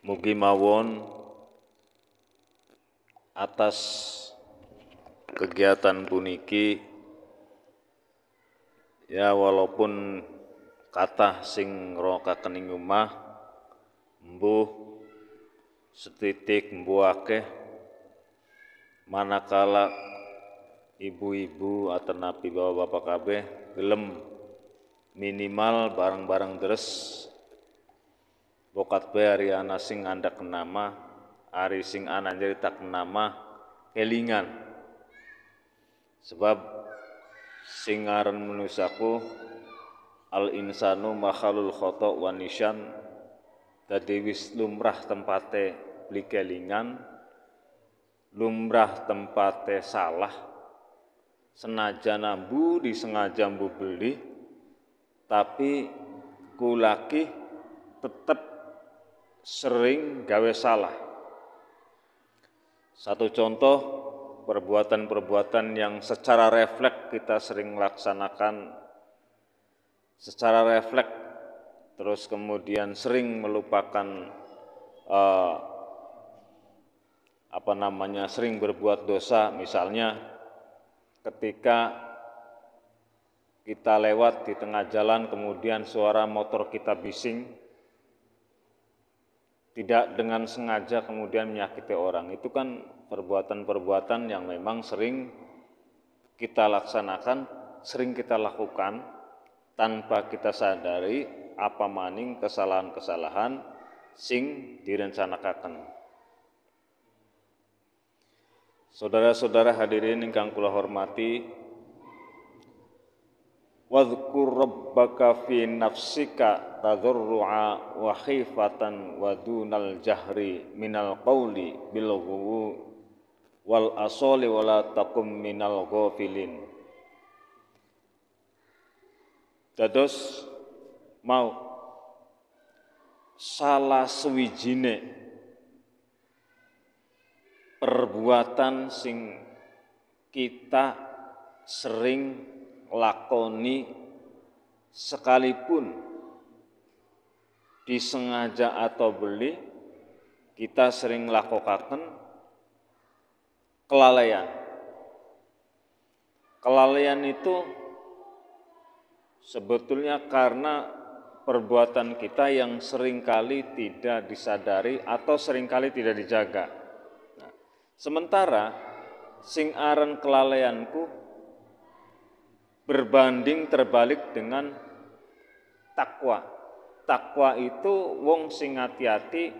Mugi mawon atas kegiatan puniki ya walaupun kathah sing ngrakaken ing omah mbuh setitik mbuh akeh manakala ibu-ibu atenapi bapak-bapak kabeh gelem minimal barang-barang deres bokat bae ari ana sing andhak nama, ari sing ana nyeritaken nama kelingan. Sebab sing aran manusaku al insanu makhalul khata' wa nisyan, dadi wis lumrah tempate beli kelingan, lumrah tempate salah, senajan ambu disengaja ambu beli, tapi kulaki tetep sering gawe salah. Satu contoh perbuatan-perbuatan yang secara refleks kita sering laksanakan secara refleks, terus kemudian sering melupakan sering berbuat dosa. Misalnya ketika kita lewat di tengah jalan kemudian suara motor kita bising, tidak dengan sengaja kemudian menyakiti orang. Itu kan perbuatan-perbuatan yang memang sering kita laksanakan, sering kita lakukan tanpa kita sadari apa maning kesalahan-kesalahan sing direncanakaken. Saudara-saudara hadirin ingkang kula hormati, wadhkur rabbaka fi nafsika tadarru'a wa khifatan wa dunal jahri minal qawli bil ghuwu wal asali wa la takum minal ghafilin. Dados mau salah suwijine perbuatan sing kita sering lakoni sekalipun disengaja atau beli, kita sering lakukan kelalaian. Kelalaian itu sebetulnya karena perbuatan kita yang seringkali tidak disadari atau seringkali tidak dijaga. Nah, sementara sing aran kelalaianku berbanding terbalik dengan takwa. Takwa itu wong sing hati-hati,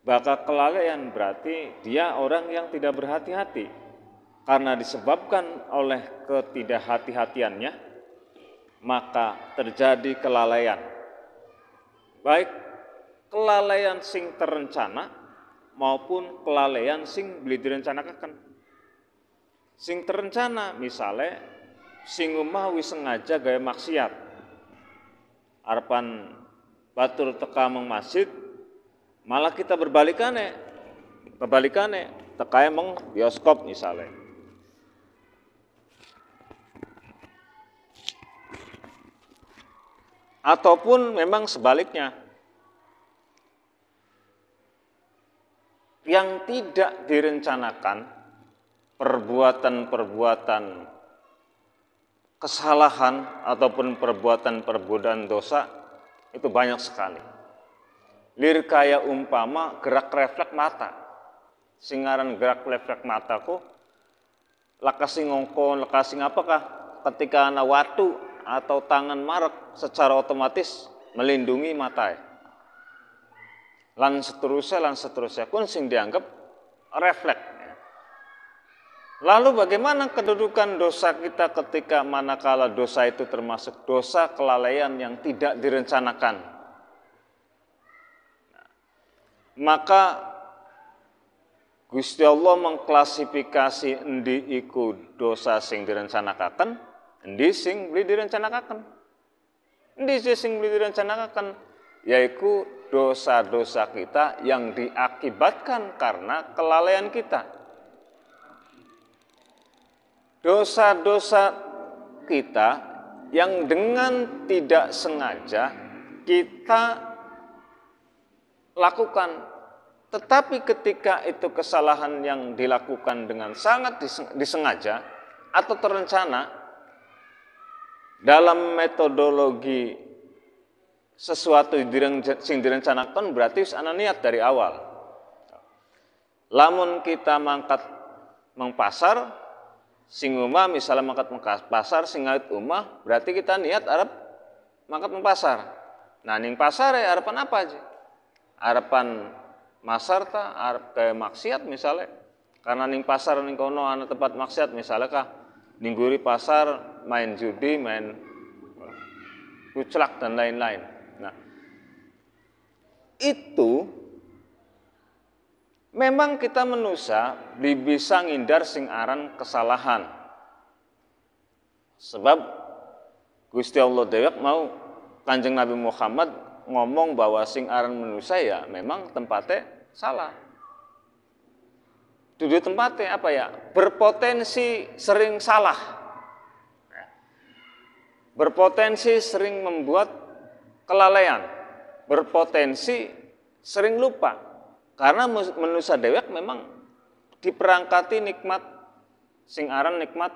bakal kelalaian berarti dia orang yang tidak berhati-hati. Karena disebabkan oleh ketidakhati-hatiannya, maka terjadi kelalaian. Baik kelalaian sing terencana maupun kelalaian sing beli direncanakan. Sing terencana misalnya sing omah wis sengaja gawe maksiat. Arepan batur teka meng masjid, malah kita kebalikannya teka meng bioskop misalnya. Ataupun memang sebaliknya, yang tidak direncanakan perbuatan-perbuatan kesalahan ataupun perbuatan-perbuatan dosa itu banyak sekali. Lir kaya umpama gerak refleks mata. Singaran gerak refleks mataku lakasi ngongkon, lakasi apakah ketika ana watu atau tangan marek secara otomatis melindungi mata. Lan seterusnya kun sing dianggap refleks. Lalu bagaimana kedudukan dosa kita ketika manakala dosa itu termasuk dosa kelalaian yang tidak direncanakan? Maka Gusti Allah mengklasifikasi endi iku dosa sing direncanakaken, endi sing beli direncanakaken. Endi sing beli direncanakaken yaitu dosa-dosa kita yang diakibatkan karena kelalaian kita. Dosa-dosa kita yang dengan tidak sengaja kita lakukan. Tetapi ketika itu kesalahan yang dilakukan dengan sangat disengaja atau terencana dalam metodologi sesuatu sing direncanakan, berarti ana niat dari awal. Lamun kita mangkat mengpasar sing umah, misalnya mangkat pasar sing ngawit umah, berarti kita niat arep mangkat mengpasar. Nah ning pasar ya harapan apa aja? Harapan masar ta arep kayak maksiat misalnya, karena ning pasar ning kono ana tempat maksiat misalnya kah ningguri pasar main judi, main kuclak dan lain-lain. Nah itu memang kita manusia bisa ngindar sing aran kesalahan, sebab Gusti Allah dewek mau Kanjeng Nabi Muhammad ngomong bahwa sing aran manusia ya memang tempatnya salah. Duduk tempatnya apa ya? Berpotensi sering salah. Berpotensi sering membuat kelalaian. Berpotensi sering lupa. Karena manusia dewek memang diperangkati nikmat sing aran nikmat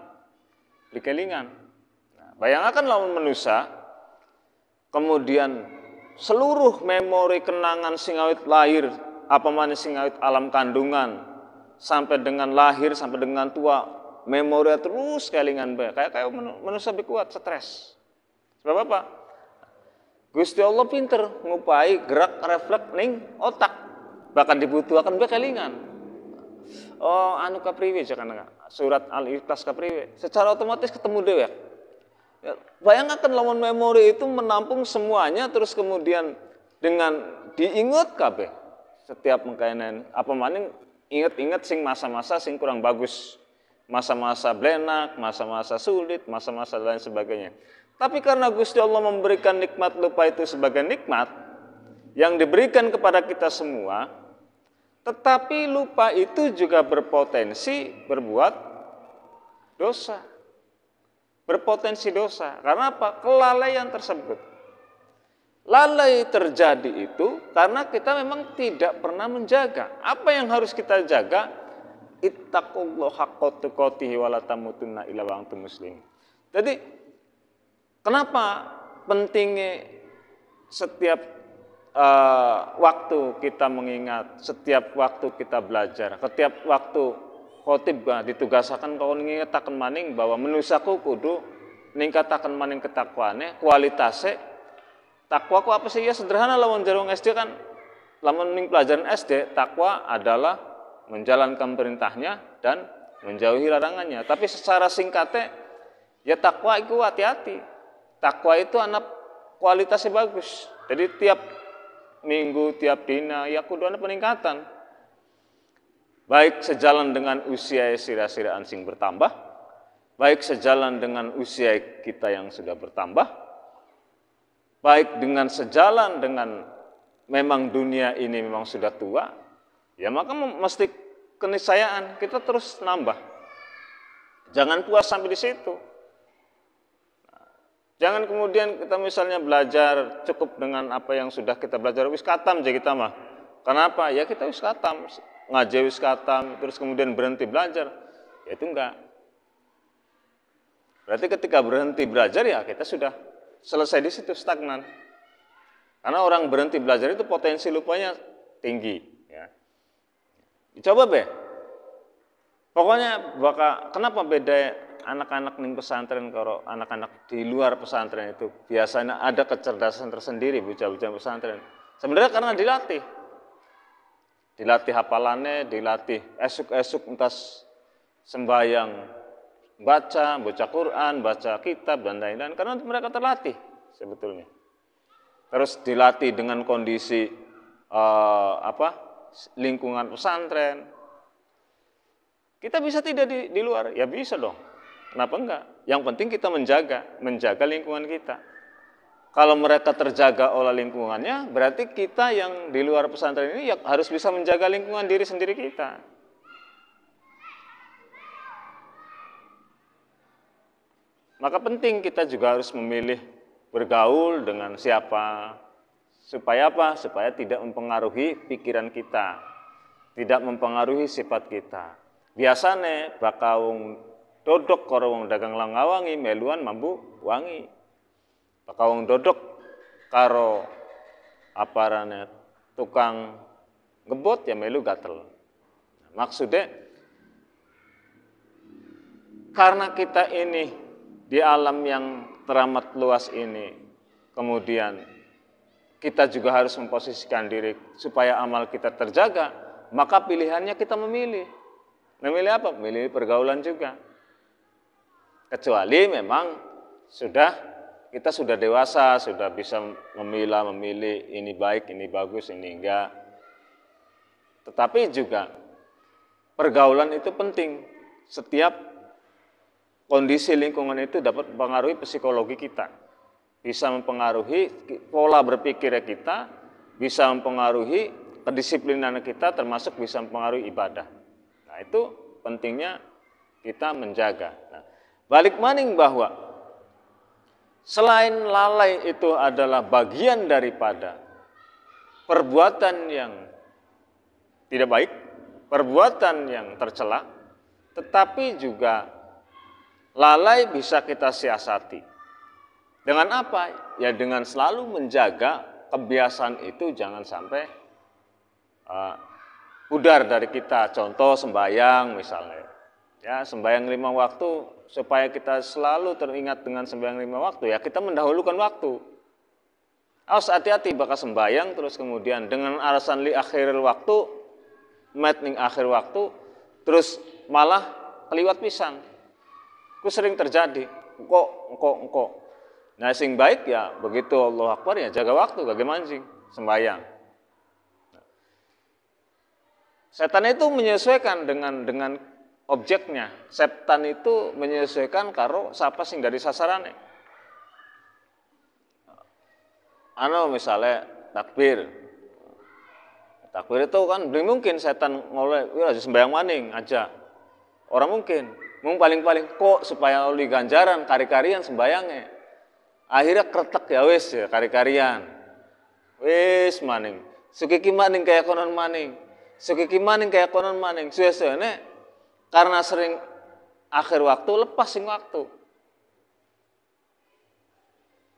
dikelingan. Nah, bayangkan lawan manusia kemudian seluruh memori kenangan sing awit lahir, apa mana sing awit alam kandungan sampai dengan lahir sampai dengan tua, memori terus kelingan bae. Kayak manusia lebih kuat stres. Sebab apa? Gusti Allah pinter ngupai gerak refleks ning otak, bahkan dibutuhkan bae kelingan. Oh, anu kapriwe jangan surat Al-Ikhlas kapriwe, secara otomatis ketemu dewek. Ya, bayangkan lawan memori itu menampung semuanya, terus kemudian dengan diingat kabeh setiap mengkainan apa maning ingat-ingat sing masa-masa sing kurang bagus, masa-masa blenak, masa-masa sulit, masa-masa lain sebagainya. Tapi karena Gusti Allah memberikan nikmat lupa itu sebagai nikmat yang diberikan kepada kita semua, tetapi lupa itu juga berpotensi berbuat dosa. Berpotensi dosa. Karena apa? Kelalaian tersebut. Lalai terjadi itu karena kita memang tidak pernah menjaga. Apa yang harus kita jaga? Ittaqullaha haqqa tuqatih wa la tamutunna illa wa antum muslimin. Jadi kenapa pentingnya setiap waktu kita mengingat, setiap waktu kita belajar, setiap waktu khotib ditugasakan kau ngingataken maning bahwa manusiaku kudu ningkataken maning ketakwaane, kualitasnya. Takwa ku apa sih? Ya sederhana lawan jarung SD kan, lamun ning pelajaran SD, takwa adalah menjalankan perintahnya dan menjauhi larangannya. Tapi secara singkatnya, ya takwa itu hati-hati. Takwa itu anak kualitasnya bagus. Jadi tiap minggu, tiap dina, ya kudu ada peningkatan. Baik sejalan dengan usia sira-siraan sing bertambah, baik sejalan dengan usia kita yang sudah bertambah, baik dengan sejalan dengan memang dunia ini memang sudah tua, ya maka mesti keniscayaan kita terus nambah. Jangan puas sampai di situ. Jangan kemudian kita misalnya belajar cukup dengan apa yang sudah kita belajar, wis katam aja kita mah. Kenapa? Ya kita wis katam, ngaji wis katam, terus kemudian berhenti belajar. Ya itu enggak. Berarti ketika berhenti belajar ya kita sudah selesai di situ, stagnan. Karena orang berhenti belajar itu potensi lupanya tinggi. Ya. Dicoba be. Pokoknya kenapa beda anak-anak ning pesantren karo anak-anak di luar pesantren itu? Biasanya ada kecerdasan tersendiri bocah-bocah pesantren. Sebenarnya karena dilatih. Dilatih hafalannya, dilatih esuk-esuk entas sembahyang, baca Quran, baca kitab dan lain-lain, karena mereka terlatih sebetulnya. Terus dilatih dengan kondisi lingkungan pesantren. Kita bisa tidak di luar? Ya bisa dong. Kenapa enggak? Yang penting kita menjaga lingkungan kita. Kalau mereka terjaga oleh lingkungannya, berarti kita yang di luar pesantren ini ya harus bisa menjaga lingkungan diri sendiri kita. Maka penting kita juga harus memilih bergaul dengan siapa, Supaya apa? Supaya tidak mempengaruhi pikiran kita, tidak mempengaruhi sifat kita. Biasanya bakal wong dodok karo wong dagang langawangi meluan mambu wangi. Bakal wong dodok karo aparane tukang ngebot ya melu gatel. Maksudnya karena kita ini di alam yang teramat luas ini, kemudian kita juga harus memposisikan diri supaya amal kita terjaga, maka pilihannya kita memilih. Memilih apa? Memilih pergaulan juga. Kecuali memang kita sudah dewasa, sudah bisa memilih ini baik, ini bagus, ini enggak. Tetapi juga pergaulan itu penting. Setiap kondisi lingkungan itu dapat mempengaruhi psikologi kita. Bisa mempengaruhi pola berpikir kita, bisa mempengaruhi kedisiplinan kita, termasuk bisa mempengaruhi ibadah. Nah, itu pentingnya kita menjaga. Nah, balik maning bahwa selain lalai itu adalah bagian daripada perbuatan yang tidak baik, perbuatan yang tercela, tetapi juga lalai bisa kita siasati. Dengan apa? Ya dengan selalu menjaga kebiasaan itu jangan sampai pudar dari kita. Contoh sembahyang misalnya. Ya, sembahyang 5 waktu supaya kita selalu teringat dengan sembahyang 5 waktu ya kita mendahulukan waktu. Harus hati-hati bakal sembahyang terus kemudian dengan alasan li akhiril waktu, ning akhir waktu, terus malah keliwat pisan. Itu sering terjadi. Engko. Nah, sing baik ya begitu Allahu Akbar ya jaga waktu kagak mancing sembahyang. Setan itu menyesuaikan dengan objeknya. Setan itu menyesuaikan karo siapa sing dari sasarannya. Misalnya takbir. Takbir itu kan belum mungkin setan ngoleh, ya sembahyang maning aja. Orang mungkin. Mung paling-paling kok supaya oli ganjaran kari-karian sembayangnya. Akhirnya kretek ya wis ya kari-karian. Wis maning. Sukiki maning kayak konon maning. Sukiki maning kayak konon maning. Suwe-suwene karena sering akhir waktu lepas sing waktu.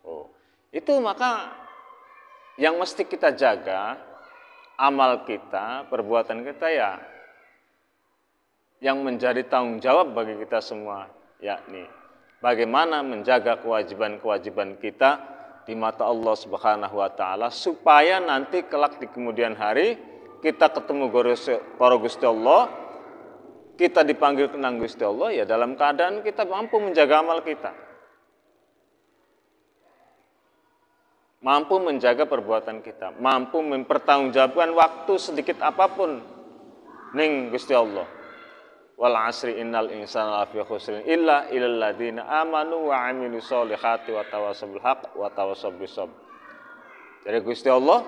Oh, itu maka yang mesti kita jaga amal kita, perbuatan kita ya yang menjadi tanggung jawab bagi kita semua, yakni bagaimana menjaga kewajiban-kewajiban kita di mata Allah Subhanahu wa taala supaya nanti kelak di kemudian hari kita ketemu para Gusti Allah, kita dipanggil kenang Gusti Allah ya dalam keadaan kita mampu menjaga amal kita. Mampu menjaga perbuatan kita, mampu mempertanggungjawabkan waktu sedikit apapun ning Gusti Allah. Wal asri innal insana lafi khusrin illa ilal ladzina amanu wa amilus solihati wa tawassaw bil haqq wa tawassaw bis sabr. Dari Gusti Allah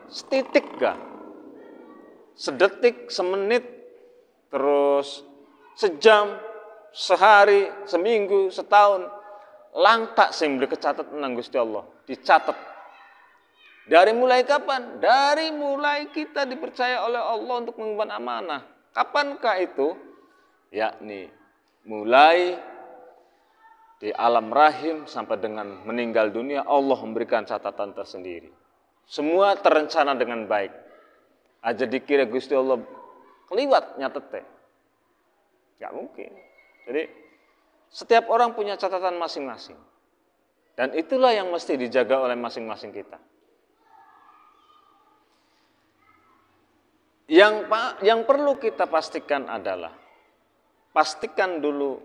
setitik gak, sedetik, semenit, terus sejam, sehari, seminggu, setahun, langkah sing dikecatet nang Gusti Allah, dicatat. Dari mulai kapan? Dari mulai kita dipercaya oleh Allah untuk mengemban amanah. Kapankah itu? Yakni mulai di alam rahim sampai dengan meninggal dunia Allah memberikan catatan tersendiri. Semua terencana dengan baik. Aja dikira Gusti Allah keliwat nyatet. Gak mungkin. Jadi setiap orang punya catatan masing-masing. Dan itulah yang mesti dijaga oleh masing-masing kita. Yang perlu kita pastikan adalah pastikan dulu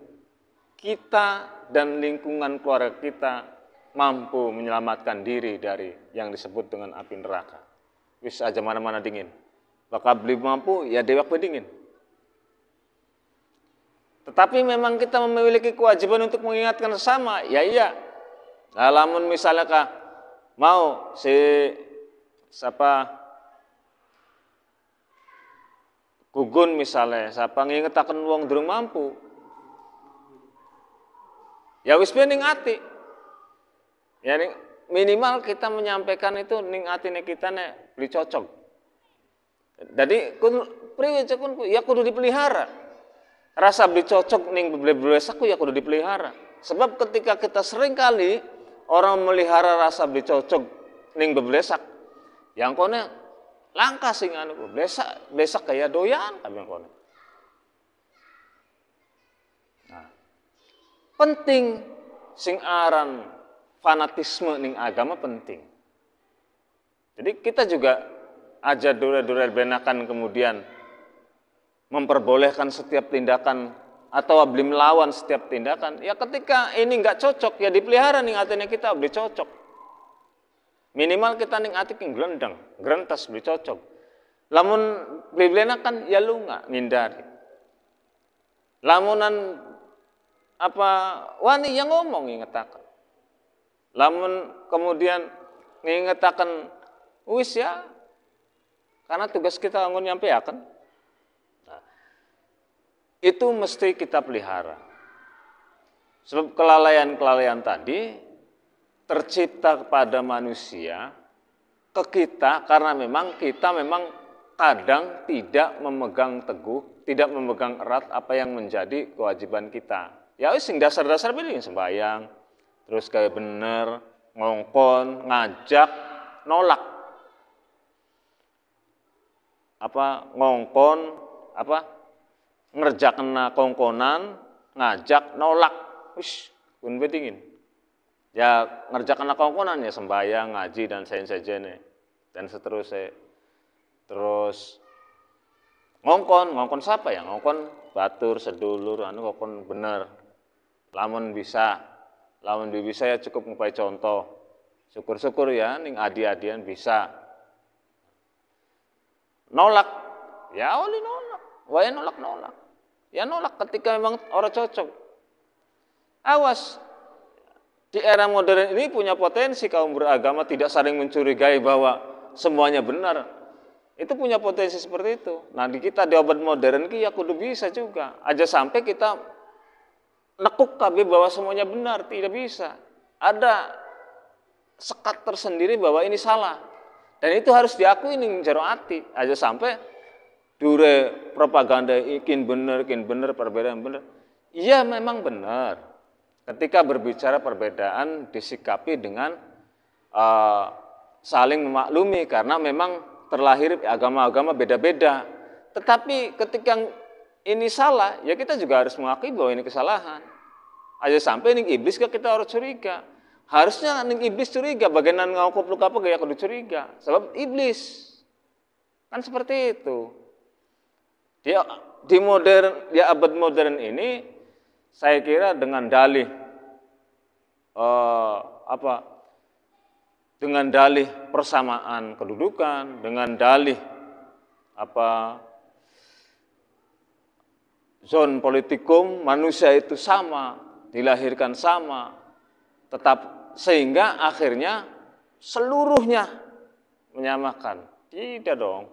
kita dan lingkungan keluarga kita mampu menyelamatkan diri dari yang disebut dengan api neraka. Wis aja mana-mana dingin. Bakal beli mampu ya dewak dingin. Tetapi memang kita memiliki kewajiban untuk mengingatkan sesama. Ya iya. Nah, lamun misalnya mau Gugun misalnya, siapa ngingetaken wong durung mampu. Ya wis ben ning ati. Ya ning minimal kita menyampaikan itu ning atine kita nek beli cocok. Jadi priwe cekun ya kudu dipelihara. Rasa beli cocok ning beblesaku ya kudu dipelihara. Sebab ketika kita sering kali orang melihara rasa beli cocok ning beblesak, yang kone langka sing anu besak kayak doyan kabeh kone. Nah, penting sing aran fanatisme ning agama penting. Jadi kita juga aja dure-dure benakan kemudian memperbolehkan setiap tindakan atau beli melawan setiap tindakan. Ya ketika ini nggak cocok ya dipelihara ning atine kita beli cocok. Minimal kita ning ati king glendang, grentas beli cocok. Lamun beli benakan ya lu nggak ngindari. Lamunan apa wani yang ngomong ingetakan. Lamun kemudian ngingetaken wis ya karena tugas kita ngun nyampeaken. Nah, itu mesti kita pelihara. Sebab kelalaian-kelalaian tadi tercipta kepada manusia ke kita karena memang kita memang kadang tidak memegang teguh, tidak memegang erat apa yang menjadi kewajiban kita. Ya wis sing dasar-dasar pilih sembahyang, terus kayak bener, ngongkon, ngajak, nolak. Apa ngongkon, apa ngerjakna kongkonan, ngajak, nolak. Wis, pun bedingin. Ya ngerjakna kongkonan ya sembahyang, ngaji dan sajen-sajene dan seterusnya. Terus ngongkon siapa ya? Ngongkon batur, sedulur, anu ngongkon bener. Lamun bisa ya cukup ngupai contoh. Syukur-syukur ya ning adi-adian bisa. Nolak. Ya oli nolak. Wae nolak. Ya nolak ketika memang orang cocok. Awas. Di era modern ini punya potensi kaum beragama tidak saling mencurigai bahwa semuanya benar. Itu punya potensi seperti itu. Nah, di kita di obat modern ki ya kudu bisa juga. Aja sampai kita nekuk kabeh bahwa semuanya benar, tidak bisa. Ada sekat tersendiri bahwa ini salah. Dan itu harus diakui ning jero ati. Aja sampai dure propaganda ikin bener, perbedaan bener. Iya memang benar. Ketika berbicara perbedaan disikapi dengan saling memaklumi karena memang terlahir agama-agama beda-beda. Tetapi ketika ini salah, ya kita juga harus mengakui bahwa ini kesalahan. Aja sampai ning iblis kita harus curiga. Harusnya ning iblis curiga, bagian ngaukup luka apa gaya kudu curiga. Sebab iblis. Kan seperti itu. Dia di abad modern ini saya kira dengan dalih dengan dalih persamaan kedudukan, dengan dalih zon politikum manusia itu sama, dilahirkan sama, tetap sehingga akhirnya seluruhnya menyamakan. Tidak dong.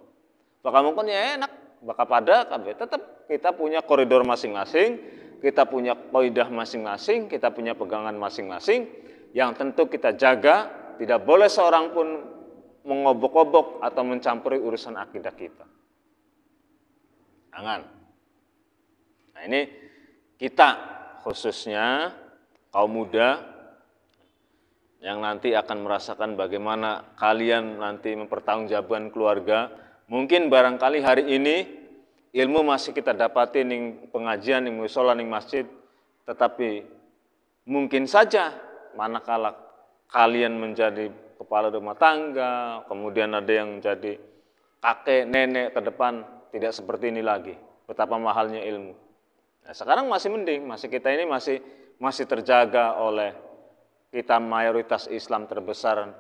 Bakal mungkin ya enak, bakal pada kabeh tetap kita punya koridor masing-masing, kita punya kaidah masing-masing, kita punya pegangan masing-masing yang tentu kita jaga, tidak boleh seorang pun mengobok-obok atau mencampuri urusan akidah kita. Jangan. Nah ini kita khususnya kaum muda yang nanti akan merasakan bagaimana kalian nanti mempertanggungjawabkan keluarga. Mungkin barangkali hari ini ilmu masih kita dapati ning pengajian, ning mushola, ning masjid, tetapi mungkin saja manakala kalian menjadi kepala rumah tangga, kemudian ada yang jadi kakek, nenek ke depan, tidak seperti ini lagi. Betapa mahalnya ilmu. Nah, sekarang masih mending, kita ini masih terjaga oleh kita mayoritas Islam terbesar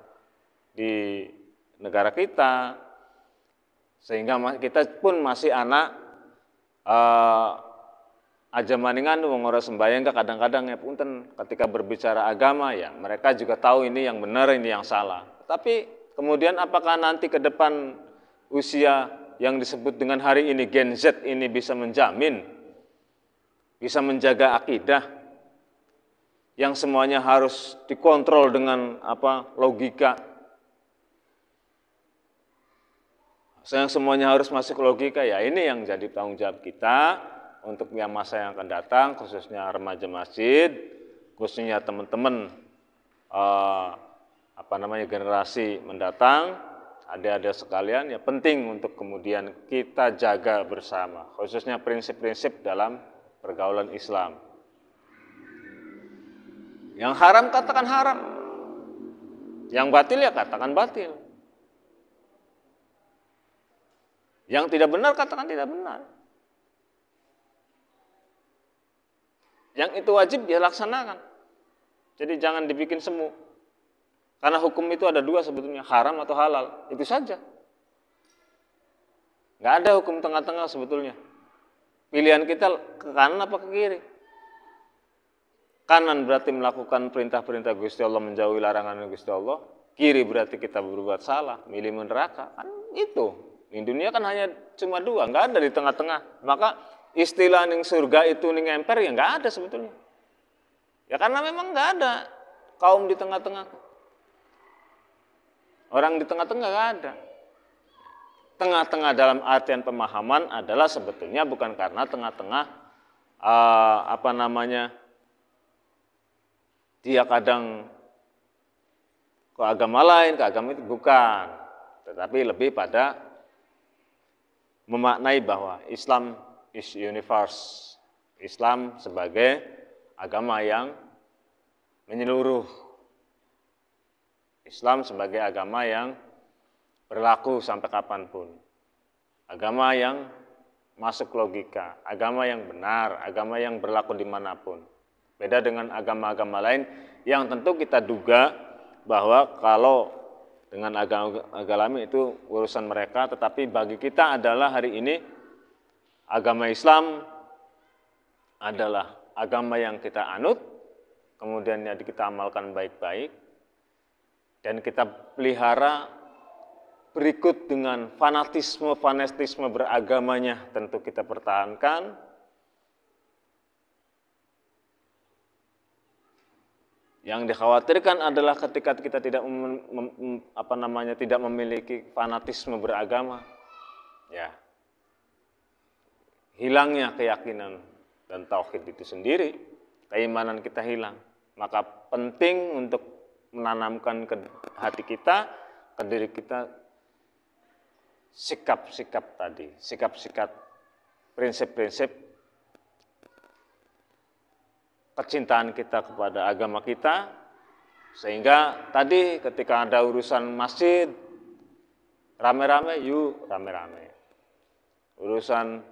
di negara kita, sehingga kita pun masih anak aja maningan wong ora sembahyang kadang-kadang ya punten ketika berbicara agama ya mereka juga tahu ini yang benar, ini yang salah. Tapi kemudian apakah nanti ke depan usia yang disebut dengan hari ini Gen Z ini bisa menjamin, bisa menjaga akidah? yang semuanya harus dikontrol dengan logika, yang semuanya harus masuk logika, ya ini yang jadi tanggung jawab kita untuk yang masa yang akan datang, khususnya remaja masjid, khususnya teman-teman generasi mendatang, adik-adik sekalian, ya penting untuk kemudian kita jaga bersama, khususnya prinsip-prinsip dalam pergaulan Islam. Yang haram katakan haram, yang batil ya katakan batil, yang tidak benar katakan tidak benar, yang itu wajib dia laksanakan. Jadi jangan dibikin semu, karena hukum itu ada dua sebetulnya, haram atau halal, itu saja. Nggak ada hukum tengah-tengah sebetulnya. Pilihan kita ke kanan apa ke kiri. Kanan berarti melakukan perintah-perintah Gusti Allah, menjauhi larangan Gusti Allah. Kiri berarti kita berbuat salah, milih neraka. Kan itu. Di dunia kan hanya cuma dua, nggak ada di tengah-tengah. Maka istilah ning surga itu ning emper ya nggak ada sebetulnya. Ya karena memang nggak ada kaum di tengah-tengah. Orang di tengah-tengah nggak ada. Tengah-tengah dalam artian pemahaman adalah sebetulnya bukan karena tengah-tengah dia kadang ke agama lain, ke agama itu, bukan. Tetapi lebih pada memaknai bahwa Islam is universe. Islam sebagai agama yang menyeluruh. Islam sebagai agama yang berlaku sampai kapanpun. Agama yang masuk logika, agama yang benar, agama yang berlaku dimanapun. Beda dengan agama-agama lain yang tentu kita duga bahwa kalau dengan agama lain itu urusan mereka, tetapi bagi kita adalah hari ini agama Islam adalah agama yang kita anut, kemudian kita amalkan baik-baik, dan kita pelihara berikut dengan fanatisme beragamanya tentu kita pertahankan. Yang dikhawatirkan adalah ketika kita tidak tidak memiliki fanatisme beragama, ya hilangnya keyakinan dan tauhid itu sendiri, keimanan kita hilang. Maka penting untuk menanamkan ke hati kita, ke diri kita, sikap-sikap tadi, sikap-sikap prinsip-prinsip kecintaan kita kepada agama kita, sehingga tadi ketika ada urusan masjid, rame-rame, yuk rame-rame. Urusan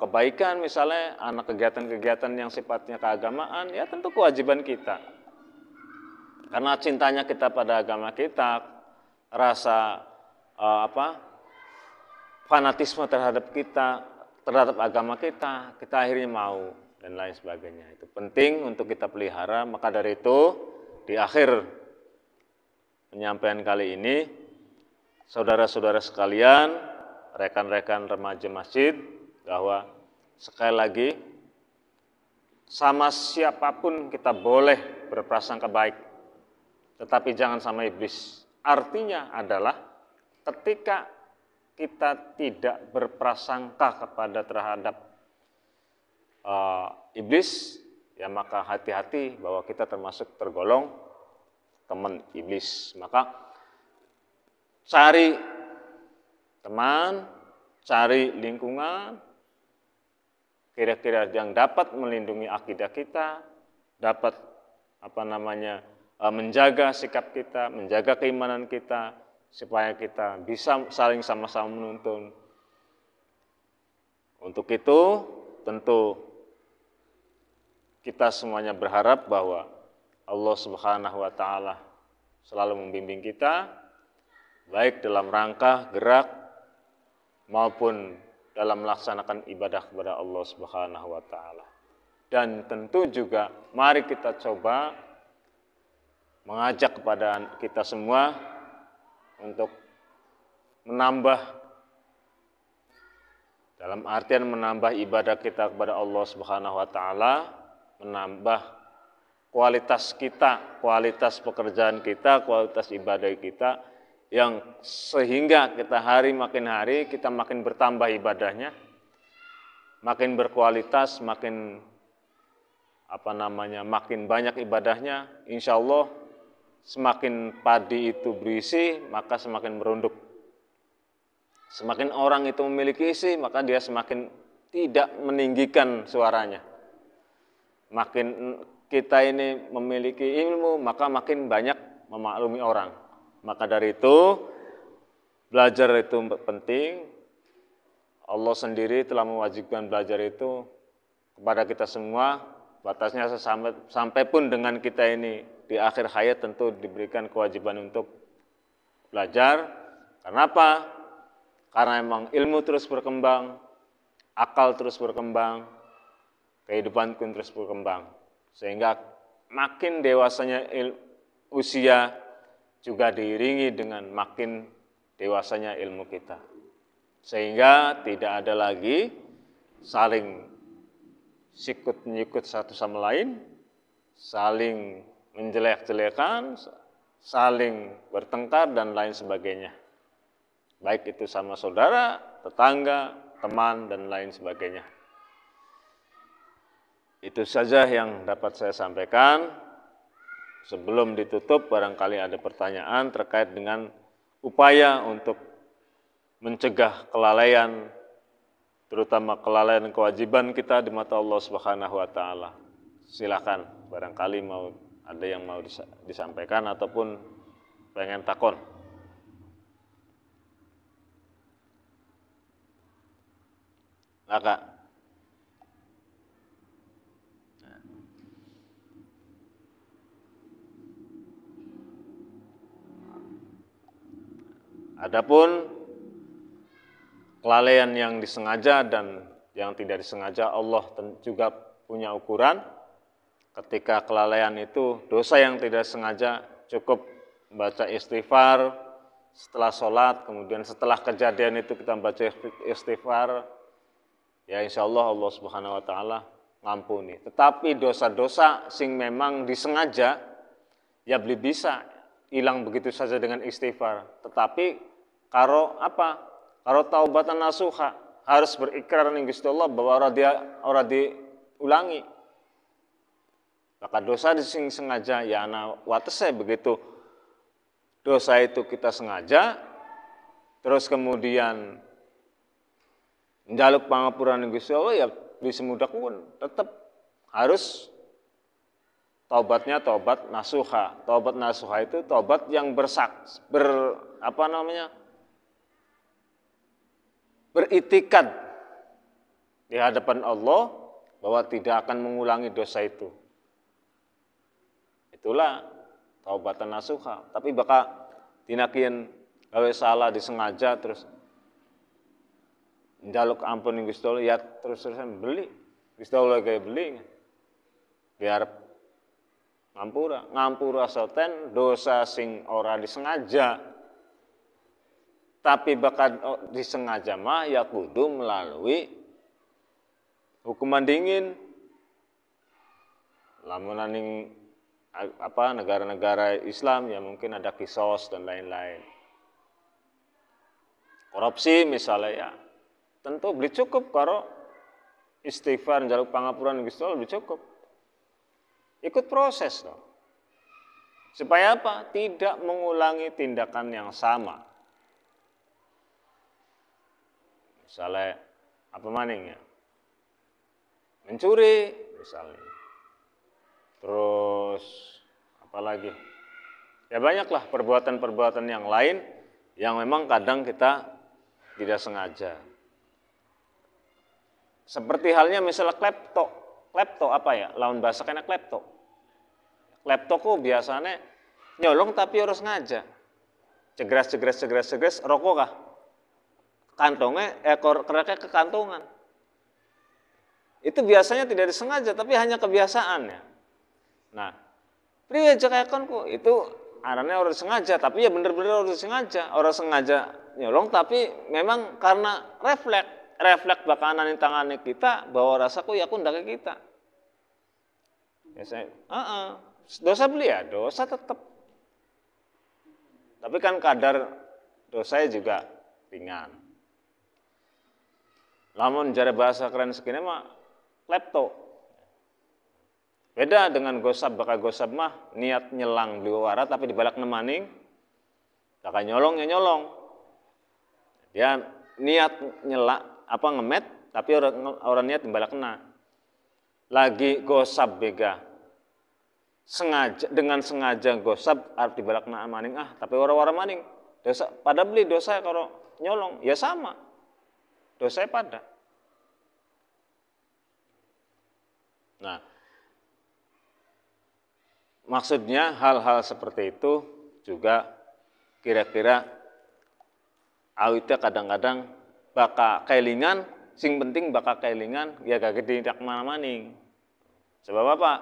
kebaikan misalnya, anak kegiatan-kegiatan yang sifatnya keagamaan, ya tentu kewajiban kita. Karena cintanya kita pada agama kita, rasa fanatisme terhadap kita, terhadap agama kita akhirnya mau, dan lain sebagainya. Itu penting untuk kita pelihara. Maka dari itu, di akhir penyampaian kali ini, saudara-saudara sekalian, rekan-rekan remaja masjid, bahwa sekali lagi, sama siapapun kita boleh berprasangka baik, tetapi jangan sama iblis. Artinya adalah ketika kita tidak berprasangka terhadap iblis, ya maka hati-hati bahwa kita termasuk tergolong teman iblis. Maka cari teman, cari lingkungan kira-kira yang dapat melindungi akidah kita, dapat menjaga sikap kita, menjaga keimanan kita, supaya kita bisa saling sama-sama menuntun. Untuk itu tentu kita semuanya berharap bahwa Allah Subhanahu wa Ta'ala selalu membimbing kita, baik dalam rangka gerak maupun dalam melaksanakan ibadah kepada Allah Subhanahu wa Ta'ala. Dan tentu juga mari kita coba mengajak kepada kita semua untuk menambah, dalam artian menambah ibadah kita kepada Allah Subhanahu wa Ta'ala, menambah kualitas kita, kualitas pekerjaan kita, kualitas ibadah kita, yang sehingga kita makin hari kita makin bertambah ibadahnya, makin berkualitas, makin makin banyak ibadahnya, insya Allah semakin padi itu berisi, maka semakin merunduk. Semakin orang itu memiliki isi, maka dia semakin tidak meninggikan suaranya. Makin kita ini memiliki ilmu, maka makin banyak memaklumi orang. Maka dari itu, belajar itu penting. Allah sendiri telah mewajibkan belajar itu kepada kita semua. Batasnya sampai pun dengan kita ini di akhir hayat tentu diberikan kewajiban untuk belajar. Kenapa? Karena memang ilmu terus berkembang, akal terus berkembang, kehidupan pun terus berkembang. Sehingga makin dewasanya usia juga diiringi dengan makin dewasanya ilmu kita. Sehingga tidak ada lagi saling sikut-menyikut satu sama lain, saling menjelek-jelekan, saling bertengkar dan lain sebagainya. Baik itu sama saudara, tetangga, teman dan lain sebagainya. Itu saja yang dapat saya sampaikan. Sebelum ditutup, barangkali ada pertanyaan terkait dengan upaya untuk mencegah kelalaian, terutama kelalaian kewajiban kita di mata Allah Subhanahu wa taala. Silakan, barangkali ada yang mau disampaikan ataupun pengen takon. Nah, Kak. Adapun kelalaian yang disengaja dan yang tidak disengaja, Allah juga punya ukuran. Ketika kelalaian itu dosa yang tidak sengaja, cukup baca istighfar setelah sholat, kemudian setelah kejadian itu kita baca istighfar, ya insya Allah Allah Subhanahu wa taala ngampuni. Tetapi dosa-dosa sing memang disengaja, ya bisa hilang begitu saja dengan istighfar. Tetapi karo taubatan nasuha, harus berikrar ning Gusti Allah bahwa ora diulangi. Maka dosa sing sengaja ya ana watese begitu. Dosa itu kita sengaja terus kemudian njaluk pangapuran ning Gusti Allah, ya disemudak pun tetap harus taubatnya taubat nasuha. Taubat nasuha itu taubat yang beritikad di hadapan Allah bahwa tidak akan mengulangi dosa itu. Itulah taubatan nasuha. Tapi bakal tinakin gawe salah disengaja terus njaluk ampun ning Gusti Allah, ya terus-terusan beli. Gusti Allah gawe beli. Biar ngampura soten dosa sing ora disengaja. Tapi bakal disengaja mah ya kudu melalui hukuman dingin. Lamun ning negara-negara Islam ya mungkin ada kisos dan lain-lain. Korupsi misalnya ya tentu beli cukup karo istighfar njaluk pangapuran Gusti Allah beli cukup. Ikut proses dong. Supaya apa? Tidak mengulangi tindakan yang sama. Misalnya maning ya? Mencuri misalnya. Terus apalagi? Ya banyaklah perbuatan-perbuatan yang lain yang memang kadang kita tidak sengaja. Seperti halnya misalnya klepto. Klepto apa ya? Lawan bahasa kena klepto. Klepto ku biasanya nyolong tapi harus sengaja. Cegres rokok kah? Kantongnya keraknya ke kantongan. Itu biasanya tidak disengaja tapi hanya kebiasaan ya. Nah, priye jekakan ku itu arane orang sengaja tapi ya bener-bener orang sengaja nyolong tapi memang karena refleks bakanan di tangannya kita bahwa rasaku ya aku ndak kita. Ya saya, dosa beli ya, dosa tetap. Tapi kan kadar dosanya juga ringan. Namun jare bahasa keren segini mah klepto. Beda dengan gosap, bakal gosap mah niat nyelang beli wara tapi dibalak nemaning, bakal nyolong ya nyolong. Dia niat nyelak apa ngemet tapi orang niat dibalak kena. Lagi gosap bega. Sengaja dengan sengaja gosap arep dibalak kena maning tapi wara-wara maning. Dosa pada beli dosa kalau nyolong ya sama. Dosanya pada. Nah, maksudnya hal-hal seperti itu juga kira-kira awitnya kadang-kadang baka kelingan, sing penting baka kelingan ya gak gede dak mana-maning. Sebab apa?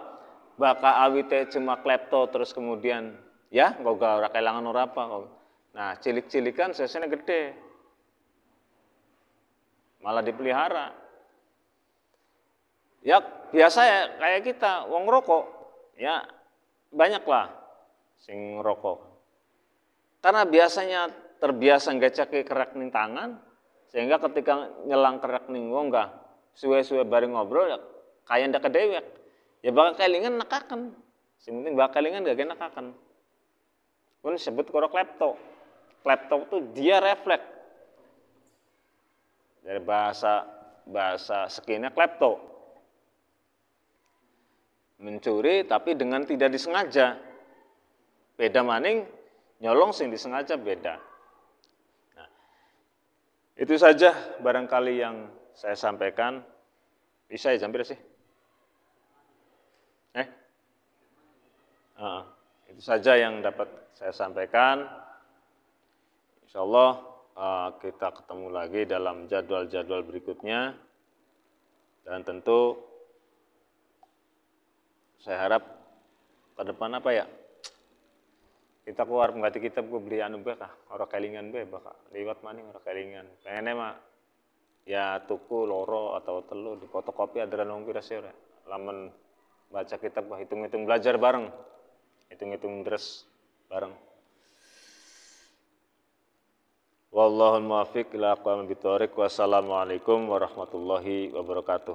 Baka awitnya cuma klepto terus kemudian ya kok gak ora kelangan ora apa kok. Nah, cilik-cilikan sesene gede. Malah dipelihara. Ya biasa ya kayak kita wong rokok ya banyaklah sing rokok. Karena biasanya terbiasa ngecek kerak ning tangan sehingga ketika nyelang kerak ning wong enggak suwe-suwe bareng ngobrol ya kaya ndak kedewek. Ya bakal kelingan nekaken. Sing penting bakal kelingan gak nekaken. Pun sebut karo klepto. Klepto itu dia refleks. Dari bahasa sekinya klepto. Mencuri tapi dengan tidak disengaja. Beda maning nyolong sing disengaja beda. Nah, itu saja barangkali yang saya sampaikan. Bisa ya hampir sih. Itu saja yang dapat saya sampaikan. Insya Allah kita ketemu lagi dalam jadwal-jadwal berikutnya. Dan tentu saya harap ke depan apa ya? Kita keluar mengganti kitab gue beli anu be kah? Ora kelingan be bakal liwat maning ora kelingan. Pengennya mah ya tuku loro atau telu di fotokopi ada nang pira sih ora. Lamun baca kitab hitung-hitung belajar bareng. Hitung-hitung dress bareng. Wallahul muwaffiq ila aqwamit thoriq. Wassalamualaikum warahmatullahi wabarakatuh.